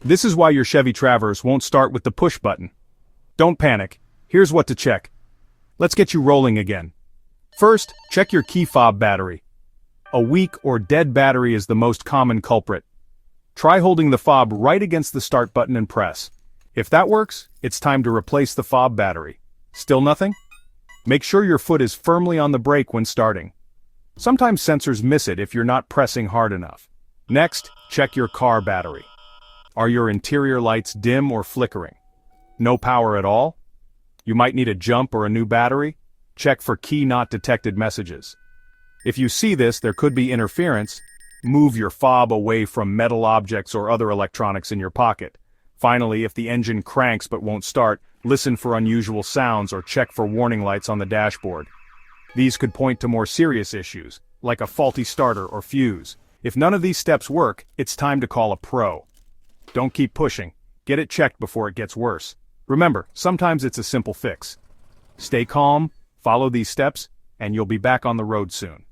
This is why your Chevy Traverse won't start with the push button. Don't panic. Here's what to check. Let's get you rolling again. First, check your key fob battery. A weak or dead battery is the most common culprit. Try holding the fob right against the start button and press. If that works, it's time to replace the fob battery. Still nothing? Make sure your foot is firmly on the brake when starting. Sometimes sensors miss it if you're not pressing hard enough. Next, check your car battery. Are your interior lights dim or flickering? No power at all? You might need a jump or a new battery. Check for key not detected messages. If you see this, there could be interference. Move your fob away from metal objects or other electronics in your pocket. Finally, if the engine cranks but won't start, listen for unusual sounds or check for warning lights on the dashboard. These could point to more serious issues, like a faulty starter or fuse. If none of these steps work, it's time to call a pro. Don't keep pushing. Get it checked before it gets worse. Remember, sometimes it's a simple fix. Stay calm, follow these steps, and you'll be back on the road soon.